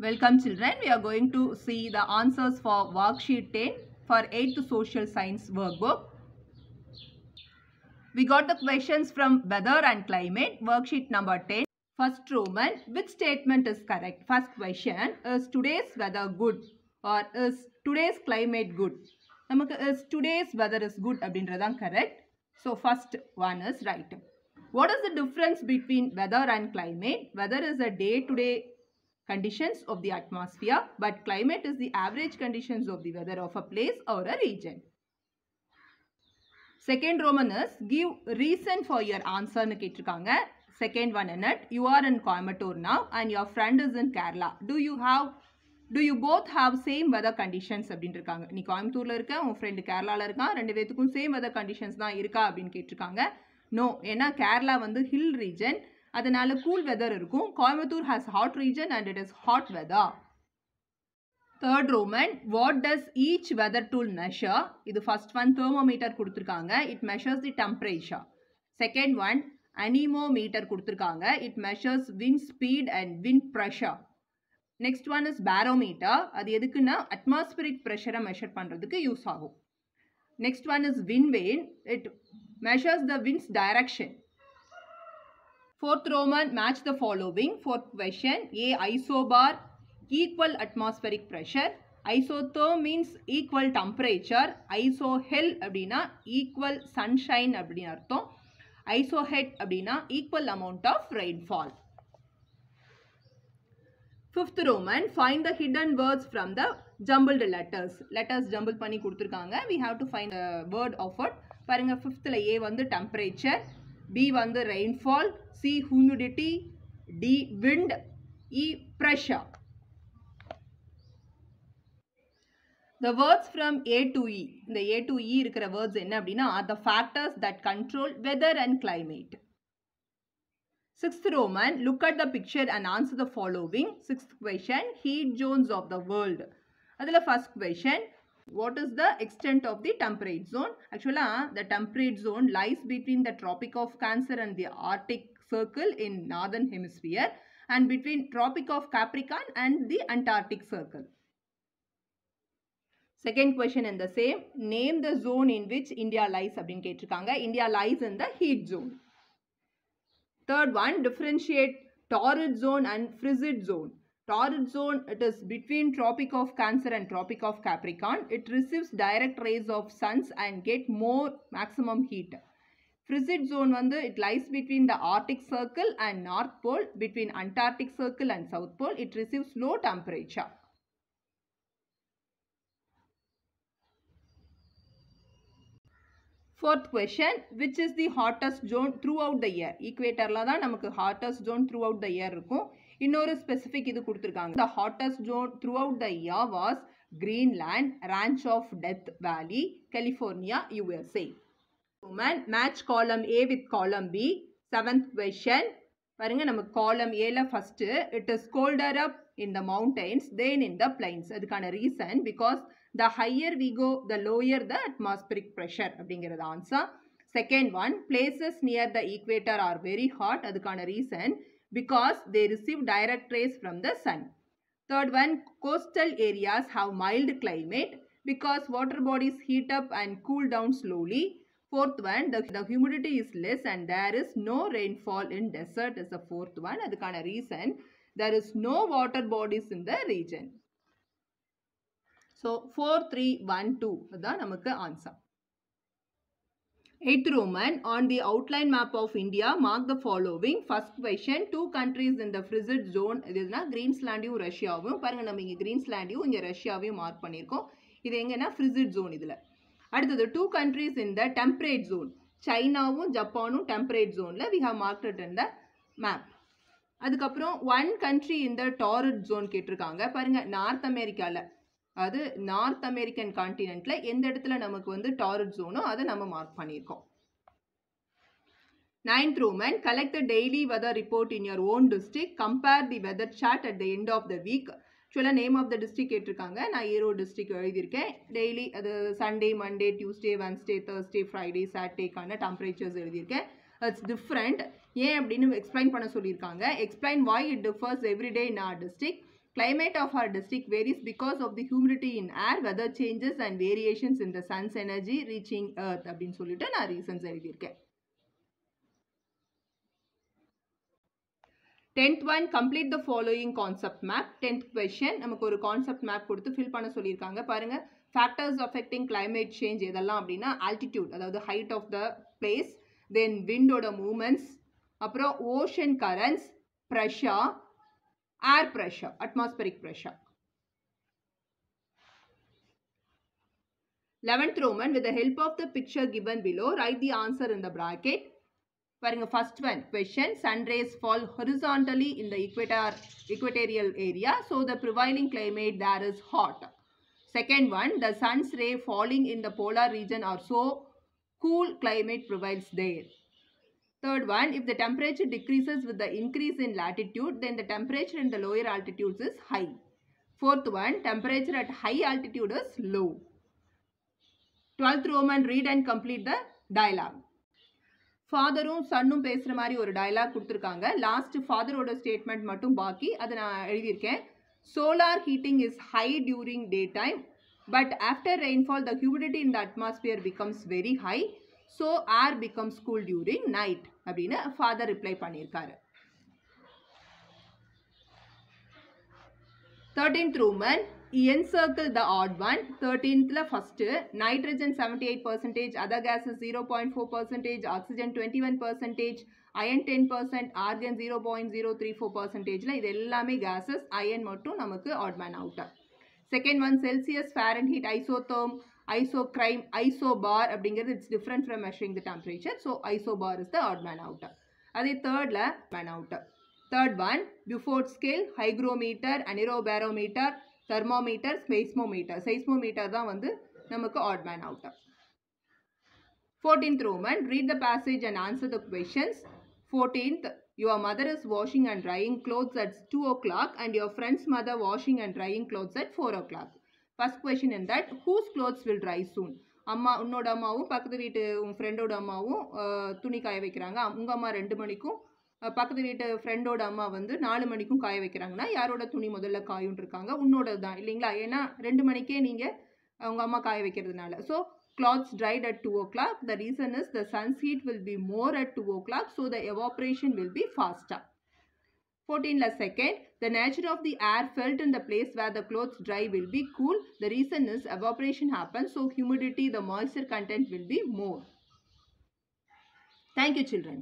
Welcome children, we are going to see the answers for worksheet 10 for 8th social science workbook. We got the questions from weather and climate, worksheet number 10. First Roman, which statement is correct? First question, is today's weather good or is today's climate good? நமக்கு is today's weather is good அப்படின்றதான் correct. So first one is right. What is the difference between weather and climate? Weather is a day-to-day conditions of the atmosphere, but climate is the average conditions of the weather of a place or a region. Second Roman is give reason for your answer னு கேட்டிருக்காங்க. Second one in it, you are in Coimbatore now and your friend is in Kerala. Do you both have same weather conditions அப்படினு இருக்காங்க. நீ கோயம்புத்தூர்ல இருக்க, உன் friend கேரளால இருக்கான், ரெண்டு பேத்துக்கும் same weather conditions தான் இருக்கா அப்படினு கேட்டிருக்காங்க. No, ஏன்னா கேரளா வந்து hill region, அதனால cool weather இருக்கும். Coimbatore has hot region and it is hot weather. Third Roman, what does each weather tool measure? இது first one thermometer கொடுத்திருக்காங்க. It measures the temperature. Second one, anemometer கொடுத்திருக்காங்க. It measures wind speed and wind pressure. Next one is barometer. அது எதுக்குன்னா atmospheric pressure measure பண்றதுக்கு use ஆகும். Next one is wind vane. It measures the wind's direction. Fourth Roman, match the following. Fourth question, A isobar equal atmospheric pressure. Isotherm means equal temperature. Isohel அப்படினா equal sunshine அப்படின்னு அர்த்தம். Isohet அப்படினா equal amount of rainfall. Fifth Roman, find the hidden words from the jumbled letters. Letters jumble பண்ணி கொடுத்திருக்காங்க. We have to find the word of it. பாருங்க ஃபிஃப்த்ல A வந்து temperature, B வந்து rainfall, C humidity, D wind, E pressure. The words from A to E. இந்த A to E இருக்கிற words என்ன அப்படின்னா are the factors that control weather and climate. Sixth Roman, look at the picture and answer the following. Sixth question, heat zones of the world. அதில் first question, what is the extent of the temperate zone? Actually, the temperate zone lies between the Tropic of Cancer and the Arctic Circle in northern hemisphere and between Tropic of Capricorn and the Antarctic Circle. Second question in the same, name the zone in which India lies அப்படின்னு கேட்டிருக்காங்க. India lies in the heat zone. Third one, differentiate torrid zone and frigid zone. Torrid zone, it is between Tropic of Cancer and Tropic of Capricorn. It receives direct rays of suns and get more maximum heat. Frigid zone வந்து it lies between the Arctic Circle and North Pole. Between Antarctic Circle and South Pole, it receives low temperature. Fourth question, which is the hottest zone throughout the year? Equatorல தான் நமக்கு hottest zone throughout the year இருக்கும். இன்னொரு specific இது கொடுத்திருக்காங்க. The hottest zone throughout the year was Greenland, Range of Death Valley, California, USA. Match column A with column B. Seventh question, பாருங்க நமக்கு column A ல first, it is colder up in the mountains than in the plains. அதுக்கான reason, because the higher we go, the lower the atmospheric pressure அப்படிங்கிறது answer. Second one, places near the equator are very hot. அதுக்கான reason, because they receive direct rays from the sun. Third one, coastal areas have mild climate because water bodies heat up and cool down slowly. Fourth one, the humidity is less and there is no rainfall in desert is the fourth one. அதுக்கான reason, there is no water bodies in the region. So 4, 3, 1, 2 அதான் நமக்கு answer. Eighth Roman, on the outline map of India, mark the following. First question, two countries in the frigid zone. இதுனா கிரீன்ஸ்லாண்டையும் ரஷ்யாவும். பாருங்க நம்ம இங்க கிரீன்ஸ்லாண்டையும் இங்க ரஷ்யாவையும் mark பண்ணியிருக்கோம். இது எங்கன்னா frigid zone இதுல. அடுத்தது two countries in the temperate zone. சைனாவும் ஜப்பானும் temperate zoneல we have marked it in the map. அதுக்கப்புறம் one country in the torrid zone கேட்டிருக்காங்க. பாருங்க நார்த் அமெரிக்கால, அது நார்த் அமெரிக்கன் கான்டினென்ட்ல எந்த இடத்துல நமக்கு வந்து டாரிட் ஜோனோ அதை நம்ம மார்க் பண்ணியிருக்கோம். Ninth Roman, collect the daily weather report in your own district. Compare the weather chart at the end of the week. ஆக்சுவலாக நேம் ஆஃப் த டிஸ்ட்ரிக்ட் கேட்டிருக்காங்க. நான் ஈரோடு டிஸ்ட்ரிக்ட் எழுதியிருக்கேன். டெய்லி அது Sunday, Monday, Tuesday, Wednesday, Thursday, Friday, சாட்டர்டேக்கான temperatures எழுதியிருக்கேன். It's different. ஏன் அப்படின்னு explain பண்ண சொல்லியிருக்காங்க. Explain why it differs every day in our district. Climate of our district varies because of the humidity in air, weather changes and variations in the sun's energy reaching earth அப்படின்னு சொல்லிட்டு நான் reasons எழுதியிருக்கேன். 10th one, complete the following concept map. 10th question, நமக்கு ஒரு concept map கொடுத்து fill பண்ண சொல்லியிருக்காங்க. பாருங்க, factors affecting climate change எதெல்லாம் அப்படின்னா altitude, அதாவது height of the place, then windோட movements, அப்புறம் ocean currents, pressure, air pressure, atmospheric pressure. 11th Roman, with the help of the picture given below, write the answer in the bracket. பாருங்க, first one question, sun rays fall horizontally in the equatorial area, so the prevailing climate there is hot. Second one, the sun's ray falling in the polar region are so cool climate prevails there. Third one, if the temperature decreases with the increase in latitude, then the temperature in the lower altitudes is high. Fourth one, temperature at high altitude is low. 12th Roman, read and complete the dialogue. ஃபாதரும் சன்னும் பேசுகிற மாதிரி ஒரு dialogue கொடுத்துருக்காங்க. Last ஃபாதரோட statement மட்டும் பாக்கி, அதை நான் எழுதியிருக்கேன். Solar heating is high during day time, but after rainfall the humidity in the atmosphere becomes very high, so air becomes cool during night அப்படின்னு ஃபாதர் ரிப்ளை பண்ணியிருக்காரு. 13th Roman, encircle the odd one. 13th first, nitrogen 78%, other gases 0.4%, oxygen 21%, iron 10%, argon 0.034%. இது எல்லாமே gases, iron மட்டும் நமக்கு odd man out. Second one, Celsius, Fahrenheit, isotherm, isocrime, isobar அப்படிங்கிறது it's different from measuring the temperature, so isobar is the odd man out. அதே thirdல man out. Third one, Beaufort scale, hygrometer, anerobarometer, thermometer, seismometer. Seismometer தான் வந்து நமக்கு odd man out. 14th Roman, read the passage and answer the questions. 14th, your mother is washing and drying clothes at 2 o'clock and your friend's mother washing and drying clothes at 4 o'clock. First question in that, whose clothes will dry soon? அம்மா, உன்னோட அம்மாவும் பக்கத்து வீட்டு உன் ஃப்ரெண்டோட அம்மாவும் துணி காய வைக்கிறாங்க. உங்கள் அம்மா 2 மணிக்கும் பக்கத்து வீட்டு ஃப்ரெண்டோட அம்மா வந்து 4 மணிக்கும் காய வைக்கிறாங்கன்னா யாரோட துணி முதல்ல காயுன்னு இருக்காங்க? உன்னோட தான் இல்லைங்களா? ஏன்னா 2 மணிக்கே நீங்கள் அவங்க அம்மா காய வைக்கிறதுனால. So cloths dried at 2 o'clock. The reason is the sun's heat will be more at 2 o'clock, so the evaporation will be faster. 14th second, the nature of the air felt in the place where the clothes dry will be cool. The reason is evaporation happens, so humidity, the moisture content will be more. Thank you, children.